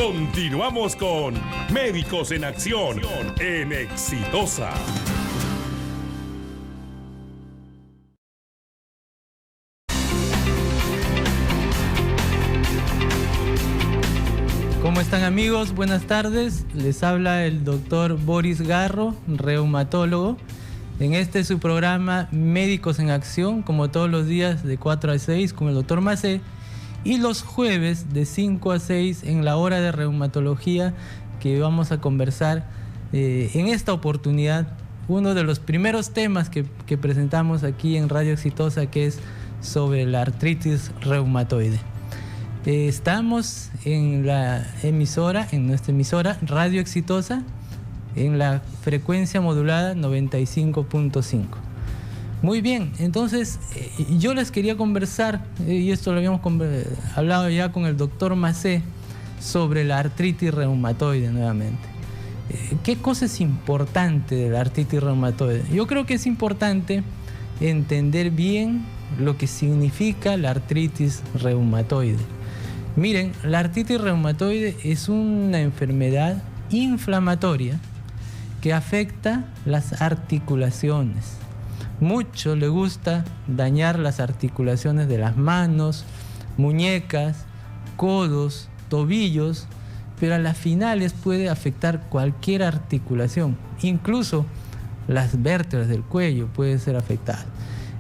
Continuamos con Médicos en Acción en Exitosa. ¿Cómo están, amigos? Buenas tardes. Les habla el doctor Boris Garro, reumatólogo. En este su programa Médicos en Acción, como todos los días de 4 a 6 con el doctor Macé, y los jueves de 5 a 6 en la hora de reumatología, que vamos a conversar en esta oportunidad uno de los primeros temas que presentamos aquí en Radio Exitosa, que es sobre la artritis reumatoide. Estamos en la emisora, en nuestra emisora Radio Exitosa, en la frecuencia modulada 95.5. Muy bien, entonces yo les quería conversar, y esto lo habíamos hablado ya con el doctor Macé, sobre la artritis reumatoide nuevamente. ¿Qué cosa es importante de la artritis reumatoide? Yo creo que es importante entender bien lo que significa la artritis reumatoide. Miren, la artritis reumatoide es una enfermedad inflamatoria que afecta las articulaciones. Mucho le gusta dañar las articulaciones de las manos, muñecas, codos, tobillos, pero a las finales puede afectar cualquier articulación, incluso las vértebras del cuello pueden ser afectadas.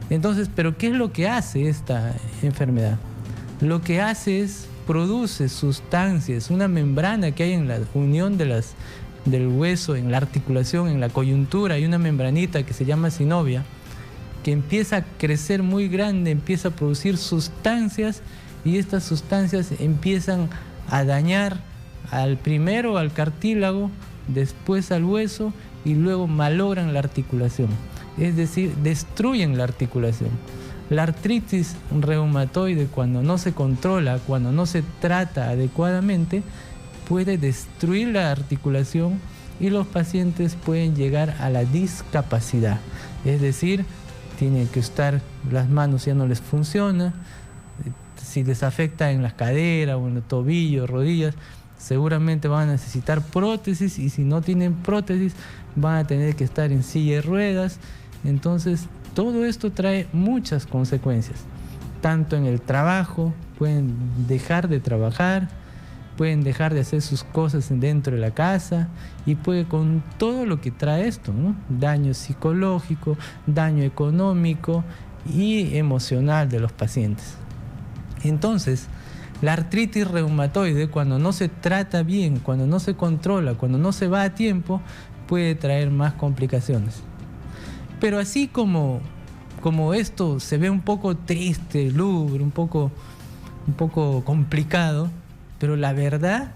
Entonces, ¿pero qué es lo que hace esta enfermedad? Lo que hace es produce sustancias, una membrana que hay en la unión del hueso, en la articulación, en la coyuntura, hay una membranita que se llama sinovia, que empieza a crecer muy grande, empieza a producir sustancias, y estas sustancias empiezan a dañar primero al cartílago, después al hueso, y luego malogran la articulación, es decir, destruyen la articulación. La artritis reumatoide, cuando no se controla, cuando no se trata adecuadamente, puede destruir la articulación y los pacientes pueden llegar a la discapacidad. Es decir, tienen que estar, las manos ya no les funciona, si les afecta en las caderas o en los tobillos, rodillas, seguramente van a necesitar prótesis, y si no tienen prótesis van a tener que estar en silla de ruedas. Entonces, todo esto trae muchas consecuencias, tanto en el trabajo, pueden dejar de trabajar, pueden dejar de hacer sus cosas dentro de la casa, y puede con todo lo que trae esto, ¿no? Daño psicológico, daño económico y emocional de los pacientes. Entonces, la artritis reumatoide, cuando no se trata bien, cuando no se controla, cuando no se va a tiempo, puede traer más complicaciones. Pero así como esto se ve un poco triste, lúgubre, un poco complicado, pero la verdad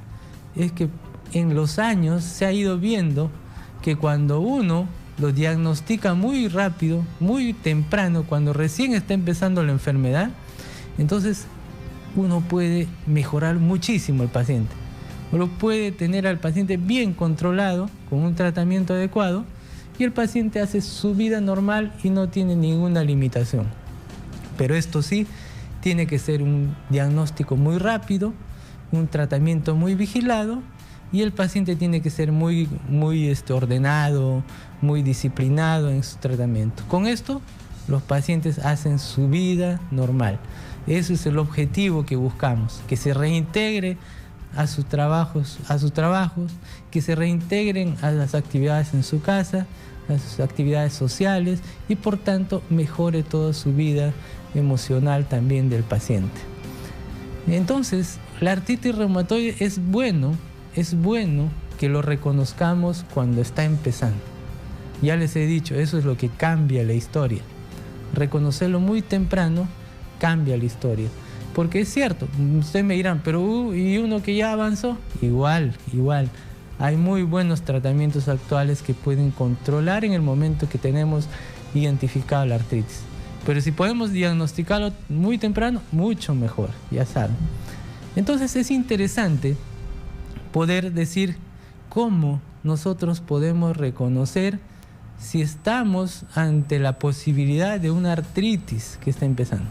es que en los años se ha ido viendo que cuando uno lo diagnostica muy rápido, muy temprano, cuando recién está empezando la enfermedad, entonces uno puede mejorar muchísimo al paciente. Uno puede tener al paciente bien controlado con un tratamiento adecuado, y el paciente hace su vida normal y no tiene ninguna limitación. Pero esto sí, tiene que ser un diagnóstico muy rápido, un tratamiento muy vigilado, y el paciente tiene que ser muy ordenado, muy disciplinado en su tratamiento. Con esto, los pacientes hacen su vida normal. Ese es el objetivo que buscamos, que se reintegre a sus trabajos, que se reintegren a las actividades en su casa, a sus actividades sociales, y por tanto mejore toda su vida emocional también del paciente. Entonces, la artritis reumatoide es bueno que lo reconozcamos cuando está empezando. Ya les he dicho, eso es lo que cambia la historia. Reconocerlo muy temprano cambia la historia. Porque es cierto, ustedes me dirán, pero ¿y uno que ya avanzó? Igual. Hay muy buenos tratamientos actuales que pueden controlar en el momento que tenemos identificado la artritis. Pero si podemos diagnosticarlo muy temprano, mucho mejor, ya saben. Entonces es interesante poder decir cómo nosotros podemos reconocer si estamos ante la posibilidad de una artritis que está empezando.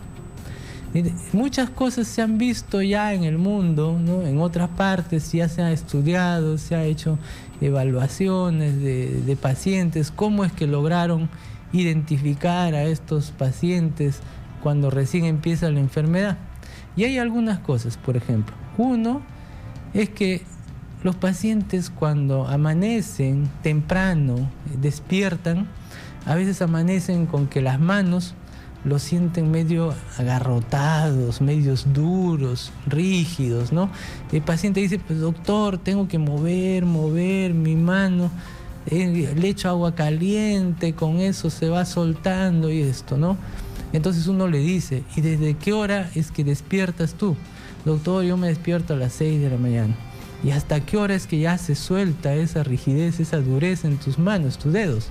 Muchas cosas se han visto ya en el mundo, ¿no? En otras partes ya se ha estudiado, se ha hecho evaluaciones de pacientes, cómo es que lograron identificar a estos pacientes cuando recién empieza la enfermedad. Y hay algunas cosas, por ejemplo. Uno es que los pacientes cuando amanecen temprano, despiertan, a veces amanecen con que las manos los sienten medio agarrotados, medios duros, rígidos, ¿no? El paciente dice, pues doctor, tengo que mover mi mano, le echo agua caliente, con eso se va soltando y esto, ¿no? Entonces uno le dice, ¿y desde qué hora es que despiertas tú? Doctor, yo me despierto a las 6 de la mañana. ¿Y hasta qué hora es que ya se suelta esa rigidez, esa dureza en tus manos, tus dedos?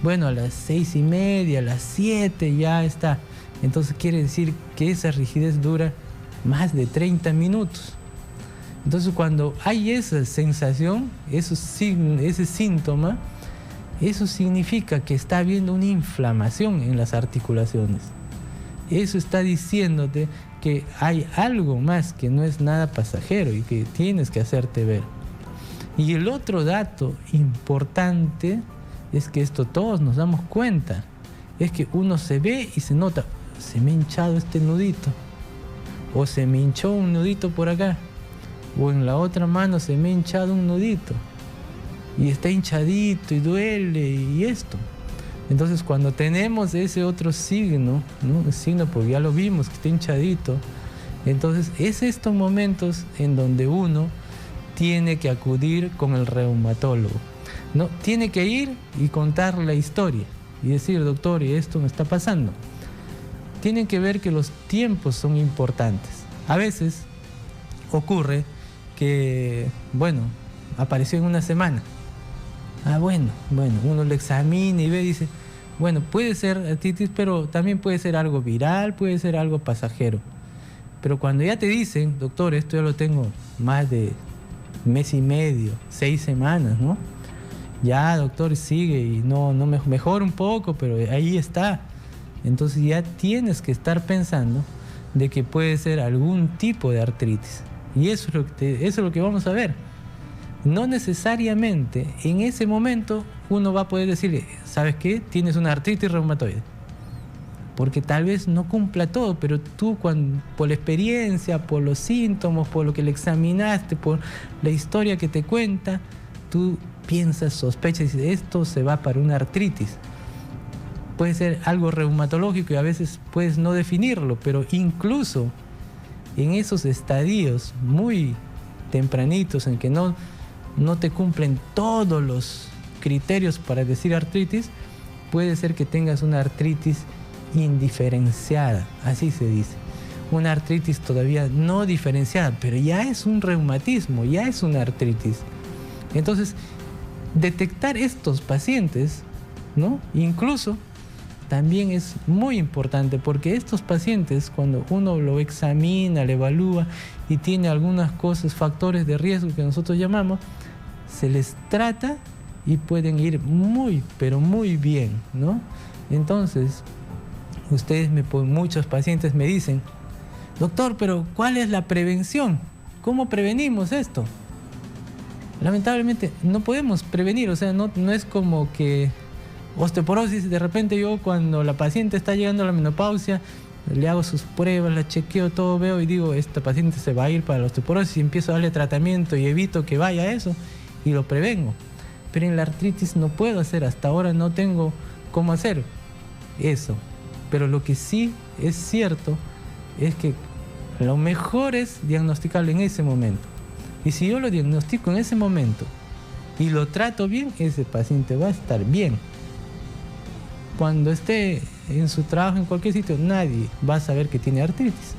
Bueno, a las 6:30, a las 7 ya está. Entonces quiere decir que esa rigidez dura más de 30 minutos. Entonces cuando hay esa sensación, ese síntoma, eso significa que está habiendo una inflamación en las articulaciones. Eso está diciéndote que hay algo más que no es nada pasajero y que tienes que hacerte ver. Y el otro dato importante es que esto todos nos damos cuenta, es que uno se ve y se nota, se me ha hinchado este nudito, o se me hinchó un nudito por acá, o en la otra mano se me ha hinchado un nudito, y está hinchadito y duele y esto. Entonces cuando tenemos ese otro signo, ¿no? El signo, porque ya lo vimos, que está hinchadito, entonces es estos momentos en donde uno tiene que acudir con el reumatólogo. No, tiene que ir y contar la historia y decir, doctor, y esto me está pasando. Tienen que ver que los tiempos son importantes. A veces ocurre que, bueno, apareció en una semana. Bueno, uno lo examina y ve y dice, bueno, puede ser artritis, pero también puede ser algo viral, puede ser algo pasajero. Pero cuando ya te dicen, doctor, esto ya lo tengo más de mes y medio, 6 semanas, ¿no? Ya, doctor, sigue y no mejora un poco, pero ahí está. Entonces ya tienes que estar pensando de que puede ser algún tipo de artritis. Y eso es lo que vamos a ver. No necesariamente en ese momento uno va a poder decirle, ¿sabes qué? Tienes una artritis reumatoide. Porque tal vez no cumpla todo, pero tú por la experiencia, por los síntomas, por lo que le examinaste, por la historia que te cuenta, tú piensas, sospechas y dices, esto se va para una artritis. Puede ser algo reumatológico y a veces puedes no definirlo, pero incluso en esos estadios muy tempranitos en que no te cumplen todos los criterios para decir artritis, puede ser que tengas una artritis indiferenciada, así se dice. Una artritis todavía no diferenciada, pero ya es un reumatismo, ya es una artritis. Entonces, detectar estos pacientes, ¿no? Incluso también es muy importante, porque estos pacientes, cuando uno lo examina, lo evalúa y tiene algunas cosas, factores de riesgo que nosotros llamamos, se les trata y pueden ir muy, pero muy bien, ¿no? Entonces, muchos pacientes me dicen, doctor, pero ¿cuál es la prevención? ¿Cómo prevenimos esto? Lamentablemente no podemos prevenir, o sea, no es como que osteoporosis, de repente yo cuando la paciente está llegando a la menopausia, le hago sus pruebas, la chequeo, todo veo y digo, esta paciente se va a ir para la osteoporosis y empiezo a darle tratamiento y evito que vaya a eso y lo prevengo. Pero en la artritis no puedo hacer, hasta ahora no tengo cómo hacer eso. Pero lo que sí es cierto es que lo mejor es diagnosticarlo en ese momento. Y si yo lo diagnostico en ese momento y lo trato bien, ese paciente va a estar bien. Cuando esté en su trabajo, en cualquier sitio, nadie va a saber que tiene artritis.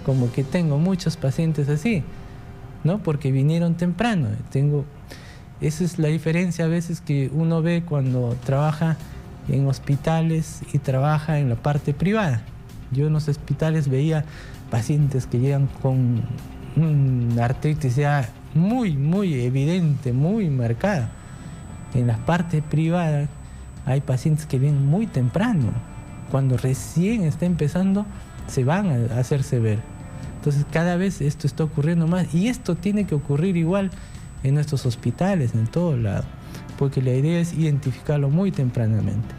Como que tengo muchos pacientes así, ¿no? Porque vinieron temprano. Esa es la diferencia a veces que uno ve cuando trabaja en hospitales y trabaja en la parte privada. Yo en los hospitales veía pacientes que llegan con una artritis ya muy, muy evidente, muy marcada. En la parte privada hay pacientes que vienen muy temprano, cuando recién está empezando se van a hacerse ver. Entonces cada vez esto está ocurriendo más y esto tiene que ocurrir igual en nuestros hospitales, en todo lado, porque la idea es identificarlo muy tempranamente.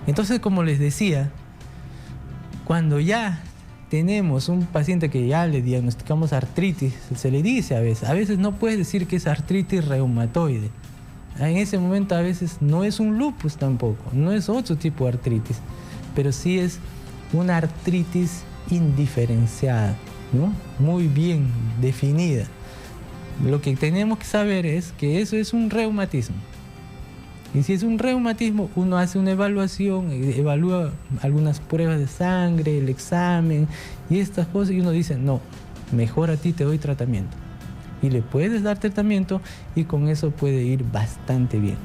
Entonces, como les decía, cuando ya tenemos un paciente que ya le diagnosticamos artritis, se le dice a veces no puedes decir que es artritis reumatoide. En ese momento a veces no es un lupus tampoco, no es otro tipo de artritis, pero sí es una artritis indiferenciada, ¿no? Muy bien definida. Lo que tenemos que saber es que eso es un reumatismo. Y si es un reumatismo, uno hace una evaluación, evalúa algunas pruebas de sangre, el examen y estas cosas, y uno dice, no, mejor a ti te doy tratamiento. Y le puedes dar tratamiento y con eso puede ir bastante bien.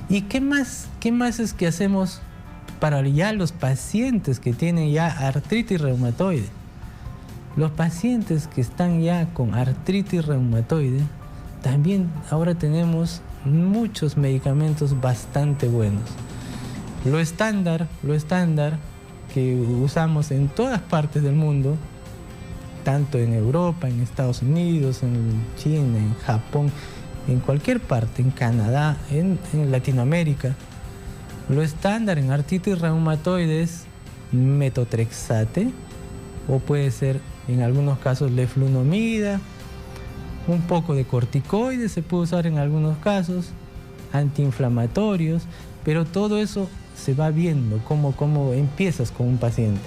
¿Y qué más es que hacemos para ya los pacientes que tienen ya artritis reumatoide? Los pacientes que están ya con artritis reumatoide, también ahora tenemos muchos medicamentos bastante buenos. Lo estándar que usamos en todas partes del mundo, tanto en Europa, en Estados Unidos, en China, en Japón, en cualquier parte, en Canadá, en Latinoamérica. Lo estándar en artritis reumatoide es metotrexate, o puede ser en algunos casos leflunomida, un poco de corticoides se puede usar en algunos casos, antiinflamatorios, pero todo eso se va viendo cómo empiezas con un paciente.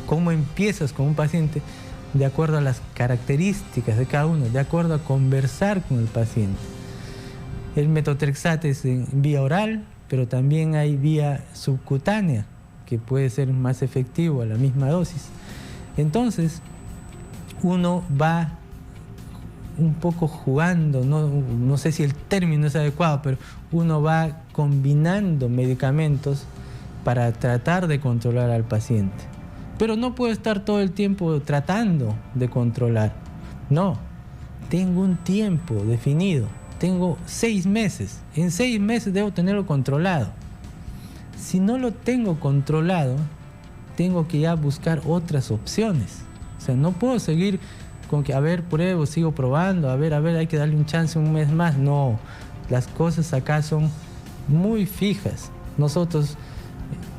Cómo empiezas con un paciente de acuerdo a las características de cada uno, de acuerdo a conversar con el paciente. El metotrexate es en vía oral, pero también hay vía subcutánea, que puede ser más efectivo a la misma dosis. Entonces, uno va un poco jugando, no sé si el término es adecuado, pero uno va combinando medicamentos para tratar de controlar al paciente. Pero no puedo estar todo el tiempo tratando de controlar. No, tengo un tiempo definido. Tengo 6 meses. En 6 meses debo tenerlo controlado. Si no lo tengo controlado, tengo que ya buscar otras opciones. O sea, no puedo seguir con que, a ver, pruebo, sigo probando, a ver, hay que darle un chance un mes más. No, las cosas acá son muy fijas. Nosotros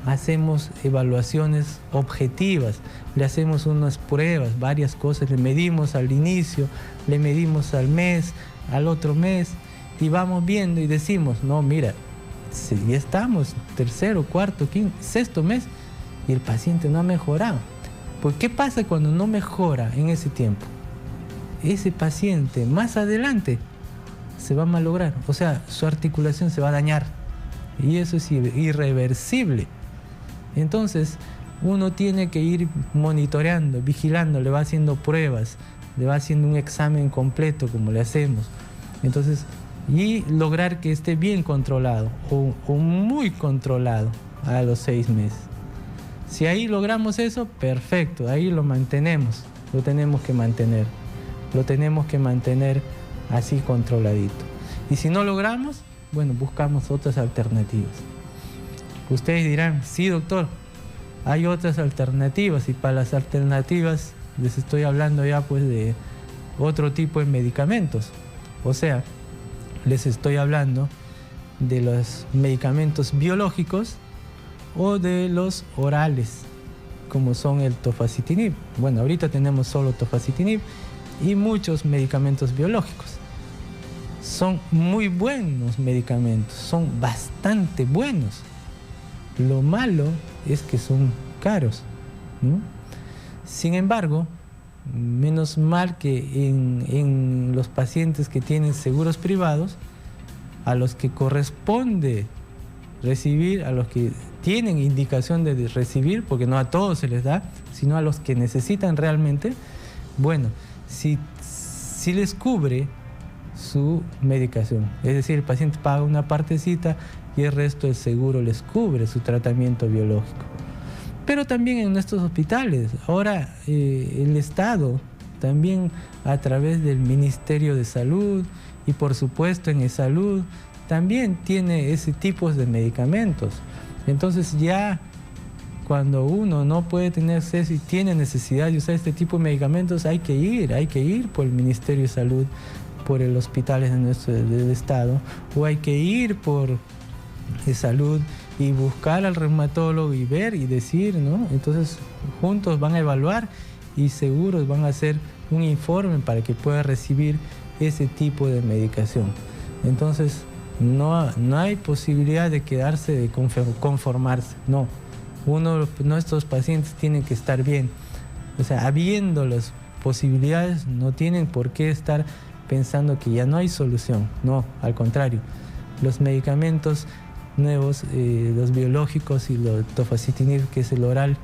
hacemos evaluaciones objetivas, le hacemos unas pruebas, varias cosas, le medimos al inicio, le medimos al mes, al otro mes, y vamos viendo y decimos, no, mira, si ya estamos tercero, cuarto, quinto, sexto mes y el paciente no ha mejorado. Pues, ¿qué pasa cuando no mejora en ese tiempo? Ese paciente más adelante se va a malograr, o sea, su articulación se va a dañar y eso es irreversible. Entonces, uno tiene que ir monitoreando, vigilando, le va haciendo pruebas, le va haciendo un examen completo como le hacemos. Entonces, y lograr que esté bien controlado o muy controlado a los 6 meses. Si ahí logramos eso, perfecto, ahí lo mantenemos, lo tenemos que mantener así controladito. Y si no logramos, bueno, buscamos otras alternativas. Ustedes dirán, sí, doctor, hay otras alternativas, y para las alternativas les estoy hablando ya pues de otro tipo de medicamentos. O sea, les estoy hablando de los medicamentos biológicos o de los orales, como son el tofacitinib. Bueno, ahorita tenemos solo tofacitinib y muchos medicamentos biológicos. Son muy buenos medicamentos, son bastante buenos. Lo malo es que son caros, ¿no? Sin embargo, menos mal que en los pacientes que tienen seguros privados, a los que corresponde recibir, a los que tienen indicación de recibir, porque no a todos se les da, sino a los que necesitan realmente, bueno, si les cubre su medicación, es decir, el paciente paga una partecita y el resto del seguro les cubre su tratamiento biológico. Pero también en nuestros hospitales, ahora el Estado también a través del Ministerio de Salud y por supuesto en eSalud también tiene ese tipo de medicamentos. Entonces ya cuando uno no puede tener acceso y tiene necesidad de usar este tipo de medicamentos, hay que ir por el Ministerio de Salud, por los hospitales del Estado, o hay que ir por salud y buscar al reumatólogo y ver y decir, ¿no? Entonces juntos van a evaluar y seguros van a hacer un informe para que pueda recibir ese tipo de medicación. Entonces no hay posibilidad de quedarse, de conformarse, no. Nuestros pacientes tienen que estar bien. O sea, habiendo las posibilidades, no tienen por qué estar pensando que ya no hay solución. No, al contrario. Los medicamentos nuevos, los biológicos y los tofacitinib, que es el oral,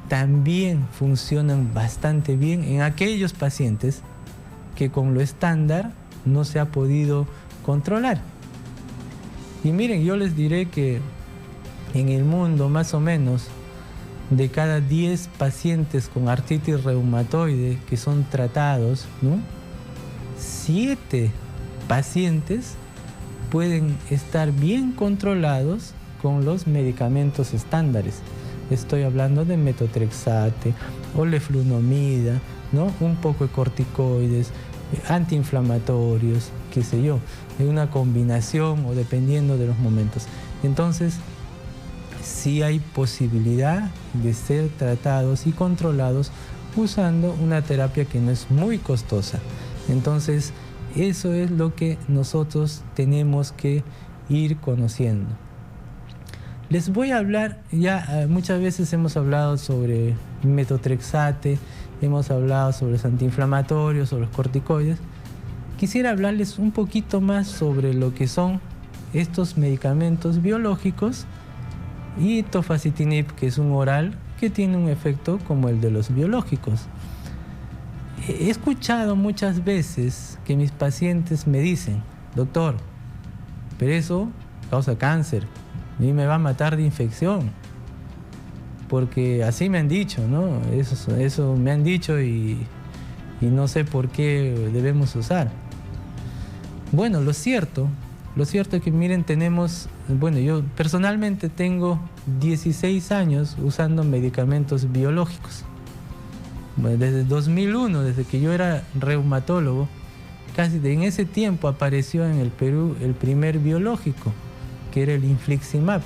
también funcionan bastante bien en aquellos pacientes que con lo estándar no se ha podido controlar. Y miren, yo les diré que en el mundo, más o menos, de cada 10 pacientes con artritis reumatoide que son tratados, ¿no? 7 pacientes pueden estar bien controlados con los medicamentos estándares. Estoy hablando de metotrexate o leflunomida, ¿no? Un poco de corticoides, antiinflamatorios, qué sé yo, en una combinación o dependiendo de los momentos. Entonces, sí hay posibilidad de ser tratados y controlados usando una terapia que no es muy costosa. Entonces, eso es lo que nosotros tenemos que ir conociendo. Les voy a hablar, ya muchas veces hemos hablado sobre metotrexate, hemos hablado sobre los antiinflamatorios, sobre los corticoides. Quisiera hablarles un poquito más sobre lo que son estos medicamentos biológicos y tofacitinib, que es un oral que tiene un efecto como el de los biológicos. He escuchado muchas veces que mis pacientes me dicen, doctor, pero eso causa cáncer, a mí me va a matar de infección, porque así me han dicho, ¿no? Eso me han dicho y no sé por qué debemos usar. Bueno, lo cierto es que miren, yo personalmente tengo 16 años usando medicamentos biológicos. Bueno, desde 2001, desde que yo era reumatólogo, casi en ese tiempo apareció en el Perú el primer biológico, que era el infliximab.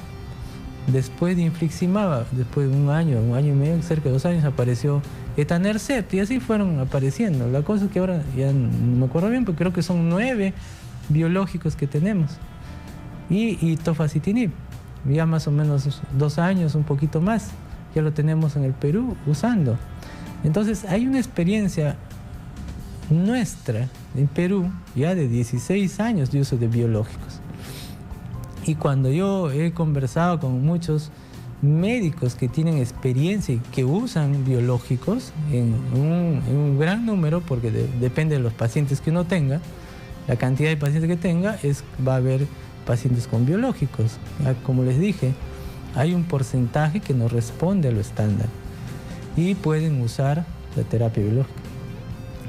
Después de infliximab, después de un año y medio, cerca de 2 años, apareció etanercept, y así fueron apareciendo. La cosa es que ahora ya no me acuerdo bien, pero creo que son 9 biológicos que tenemos. Y tofacitinib, ya más o menos 2 años, un poquito más, ya lo tenemos en el Perú usando. Entonces hay una experiencia nuestra en Perú ya de 16 años de uso de biológicos. Y cuando yo he conversado con muchos médicos que tienen experiencia y que usan biológicos en un gran número, porque depende de los pacientes que uno tenga, la cantidad de pacientes que tenga, va a haber pacientes con biológicos. Como les dije, hay un porcentaje que no responde a lo estándar y pueden usar la terapia biológica.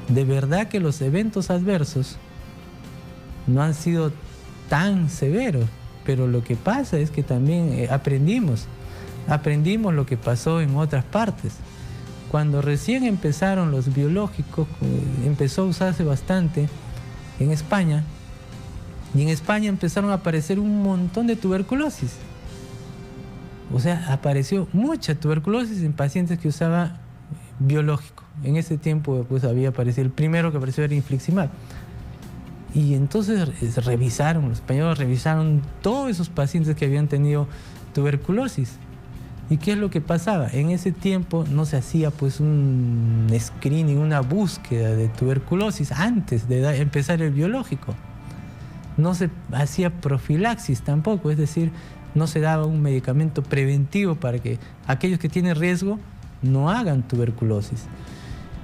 De verdad que los eventos adversos no han sido tan severos, pero lo que pasa es que también aprendimos lo que pasó en otras partes. Cuando recién empezaron los biológicos, empezó a usarse bastante en España, y en España empezaron a aparecer un montón de tuberculosis. O sea, apareció mucha tuberculosis en pacientes que usaban biológico. En ese tiempo pues había aparecido, el primero que apareció era infliximab. Y entonces los españoles revisaron todos esos pacientes que habían tenido tuberculosis. ¿Y qué es lo que pasaba? En ese tiempo no se hacía pues un screening, una búsqueda de tuberculosis antes de empezar el biológico. No se hacía profilaxis tampoco, es decir, no se daba un medicamento preventivo para que aquellos que tienen riesgo no hagan tuberculosis.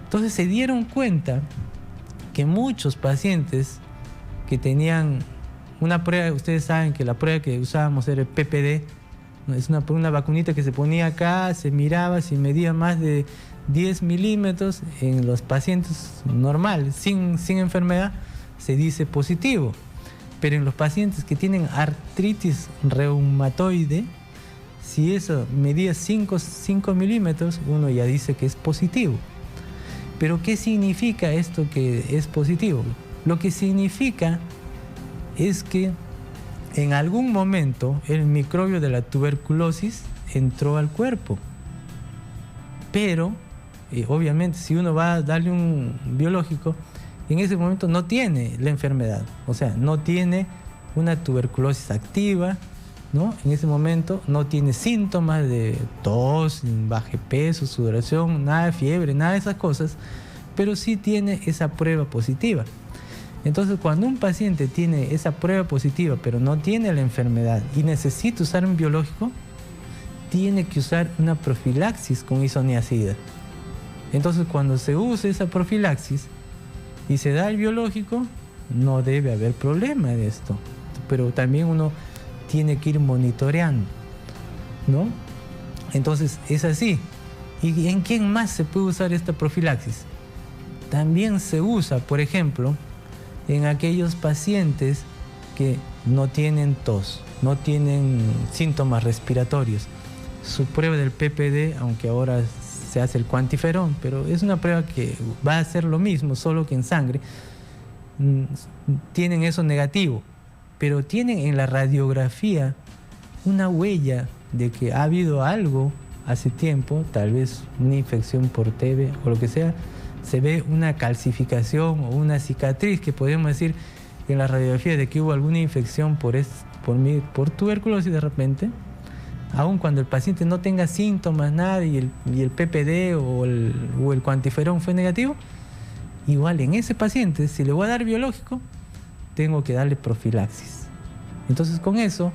Entonces se dieron cuenta que muchos pacientes que tenían una prueba, ustedes saben que la prueba que usábamos era el PPD, es una vacunita que se ponía acá, se miraba si medía más de 10 milímetros en los pacientes normales, sin enfermedad, se dice positivo. Pero en los pacientes que tienen artritis reumatoide si eso medía 5 milímetros, uno ya dice que es positivo. Pero ¿qué significa esto que es positivo? Lo que significa es que en algún momento el microbio de la tuberculosis entró al cuerpo. Pero, obviamente, si uno va a darle un biológico, en ese momento no tiene la enfermedad. O sea, no tiene una tuberculosis activa, ¿no? En ese momento no tiene síntomas de tos, bajo peso, sudoración, nada de fiebre, nada de esas cosas, pero sí tiene esa prueba positiva. Entonces, cuando un paciente tiene esa prueba positiva, pero no tiene la enfermedad y necesita usar un biológico, tiene que usar una profilaxis con isoniazida. Entonces, cuando se usa esa profilaxis y se da el biológico, no debe haber problema de esto. Pero también uno tiene que ir monitoreando, ¿no? Entonces, es así. ¿Y en quién más se puede usar esta profilaxis? También se usa, por ejemplo, en aquellos pacientes que no tienen tos, no tienen síntomas respiratorios. Su prueba del PPD, aunque ahora se hace el cuantiferón, pero es una prueba que va a ser lo mismo, solo que en sangre, tienen eso negativo, pero tienen en la radiografía una huella de que ha habido algo hace tiempo, tal vez una infección por TB o lo que sea. Se ve una calcificación o una cicatriz, que podemos decir en la radiografía de que hubo alguna infección por tuberculosis de repente, aun cuando el paciente no tenga síntomas, nada, y el PPD o el cuantiferón fue negativo, igual en ese paciente, si le voy a dar biológico, tengo que darle profilaxis. Entonces, con eso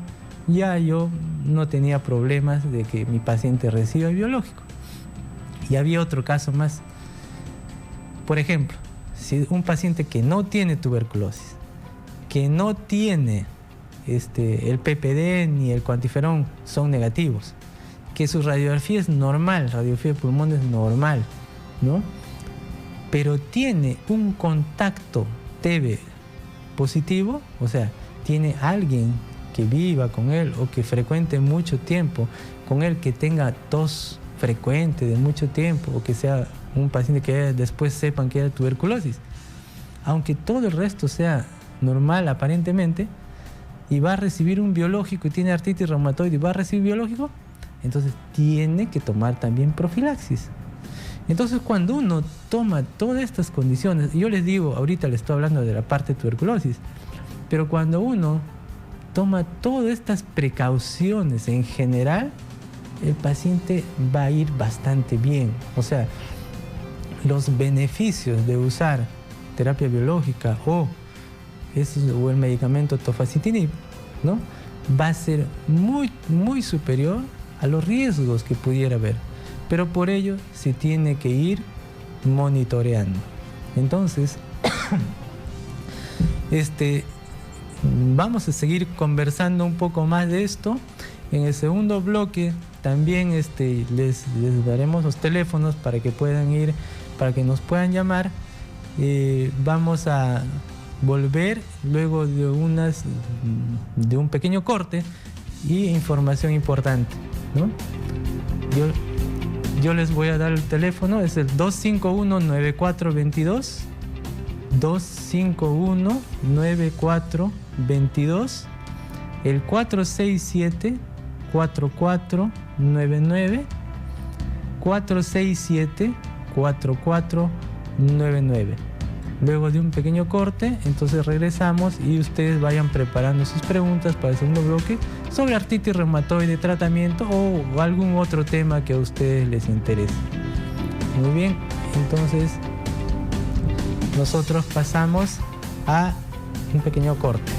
ya yo no tenía problemas de que mi paciente reciba el biológico. Y había otro caso más. Por ejemplo, si un paciente que no tiene tuberculosis, que no tiene el PPD ni el cuantiferón son negativos, que su radiografía es normal, radiografía de pulmón es normal, ¿no? Pero tiene un contacto TB positivo, o sea, tiene alguien que viva con él o que frecuente mucho tiempo con él, que tenga tos frecuente de mucho tiempo, o que sea un paciente que después sepan que era tuberculosis, aunque todo el resto sea normal aparentemente, y va a recibir un biológico y tiene artritis reumatoide y va a recibir biológico, entonces tiene que tomar también profilaxis. Entonces, cuando uno toma todas estas condiciones, y yo les digo, ahorita les estoy hablando de la parte de tuberculosis, pero cuando uno toma todas estas precauciones en general, el paciente va a ir bastante bien. O sea, los beneficios de usar terapia biológica o el medicamento tofacitinib, ¿no?, va a ser muy, muy superior a los riesgos que pudiera haber. Pero por ello se tiene que ir monitoreando. Entonces, vamos a seguir conversando un poco más de esto. En el segundo bloque también les daremos los teléfonos para que puedan ir, para que nos puedan llamar. Vamos a volver luego de un pequeño corte y información importante, ¿no? Yo les voy a dar el teléfono, es el 251-9422, 251-9422, el 467-4499, 467-4499. Luego de un pequeño corte, entonces regresamos y ustedes vayan preparando sus preguntas para el segundo bloque sobre artritis reumatoide, tratamiento o algún otro tema que a ustedes les interese. Muy bien, entonces nosotros pasamos a un pequeño corte.